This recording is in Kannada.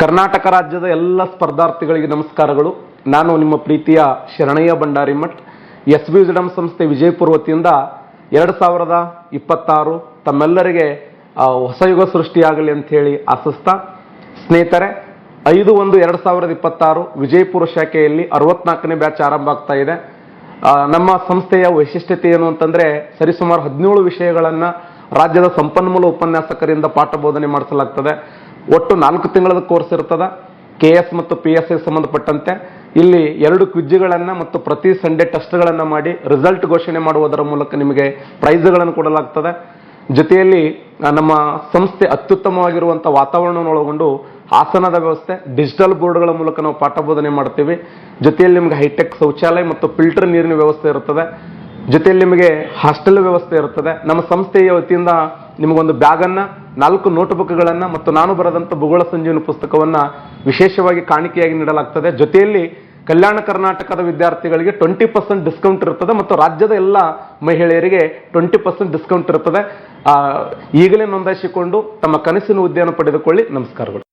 ಕರ್ನಾಟಕ ರಾಜ್ಯದ ಎಲ್ಲ ಸ್ಪರ್ಧಾರ್ಥಿಗಳಿಗೆ ನಮಸ್ಕಾರಗಳು. ನಾನು ನಿಮ್ಮ ಪ್ರೀತಿಯ ಶರಣಯ್ಯ ಭಂಡಾರಿಮಠ್. ಎಸ್ ಬಿ ವಿಸ್ಡಮ್ ಸಂಸ್ಥೆ ವಿಜಯಪುರ ವತಿಯಿಂದ 2026 ತಮ್ಮೆಲ್ಲರಿಗೆ ಹೊಸ ಯುಗ ಸೃಷ್ಟಿಯಾಗಲಿ ಅಂತ ಹೇಳಿ ಆಶಿಸ್ತಾ, ಸ್ನೇಹಿತರೆ 5/1/2026 ವಿಜಯಪುರ ಶಾಖೆಯಲ್ಲಿ 64ನೇ ಬ್ಯಾಚ್ ಆರಂಭ ಆಗ್ತಾ ಇದೆ. ನಮ್ಮ ಸಂಸ್ಥೆಯ ವೈಶಿಷ್ಟ್ಯತೆ ಏನು ಅಂತಂದ್ರೆ, ಸರಿಸುಮಾರು 17 ವಿಷಯಗಳನ್ನ ರಾಜ್ಯದ ಸಂಪನ್ಮೂಲ ಉಪನ್ಯಾಸಕರಿಂದ ಪಾಠ ಬೋಧನೆ ಮಾಡಿಸಲಾಗ್ತದೆ. ಒಟ್ಟು 4 ತಿಂಗಳ ಕೋರ್ಸ್ ಇರ್ತದೆ. KS ಮತ್ತು PSI ಸಂಬಂಧಪಟ್ಟಂತೆ ಇಲ್ಲಿ 2 ಕ್ವಿಜ್ಗಳನ್ನು ಮತ್ತು ಪ್ರತಿ ಸಂಡೇ ಟೆಸ್ಟ್ಗಳನ್ನು ಮಾಡಿ ರಿಸಲ್ಟ್ ಘೋಷಣೆ ಮಾಡುವುದರ ಮೂಲಕ ನಿಮಗೆ ಪ್ರೈಸ್ಗಳನ್ನು ಕೊಡಲಾಗ್ತದೆ. ಜೊತೆಯಲ್ಲಿ ನಮ್ಮ ಸಂಸ್ಥೆ ಅತ್ಯುತ್ತಮವಾಗಿರುವಂತಹ ವಾತಾವರಣವನ್ನು ಒಳಗೊಂಡು ಆಸನದ ವ್ಯವಸ್ಥೆ, ಡಿಜಿಟಲ್ ಬೋರ್ಡ್ಗಳ ಮೂಲಕ ನಾವು ಪಾಠ ಬೋಧನೆ ಮಾಡ್ತೀವಿ. ಜೊತೆಯಲ್ಲಿ ನಿಮಗೆ ಹೈಟೆಕ್ ಶೌಚಾಲಯ ಮತ್ತು ಫಿಲ್ಟರ್ ನೀರಿನ ವ್ಯವಸ್ಥೆ ಇರುತ್ತದೆ. ಜೊತೆಯಲ್ಲಿ ನಿಮಗೆ ಹಾಸ್ಟೆಲ್ ವ್ಯವಸ್ಥೆ ಇರುತ್ತದೆ. ನಮ್ಮ ಸಂಸ್ಥೆಯ ವತಿಯಿಂದ ನಿಮಗೊಂದು ಬ್ಯಾಗನ್ನು, 4 ನೋಟ್ಬುಕ್ಗಳನ್ನು ಮತ್ತು ನಾನು ಬರೆದಂಥ ಭೂಗೋಳ ಸಂಜೀವನಿ ಪುಸ್ತಕವನ್ನು ವಿಶೇಷವಾಗಿ ಕಾಣಿಕೆಯಾಗಿ ನೀಡಲಾಗ್ತದೆ. ಜೊತೆಯಲ್ಲಿ ಕಲ್ಯಾಣ ಕರ್ನಾಟಕದ ವಿದ್ಯಾರ್ಥಿಗಳಿಗೆ 20% ಡಿಸ್ಕೌಂಟ್ ಇರುತ್ತದೆ ಮತ್ತು ರಾಜ್ಯದ ಎಲ್ಲ ಮಹಿಳೆಯರಿಗೆ 20% ಡಿಸ್ಕೌಂಟ್ ಇರುತ್ತದೆ. ಈಗಲೇ ನೋಂದಾಯಿಸಿಕೊಂಡು ತಮ್ಮ ಕನಸಿನ ಹುದ್ದೆಯನ್ನು ಪಡೆದುಕೊಳ್ಳಿ. ನಮಸ್ಕಾರಗಳು.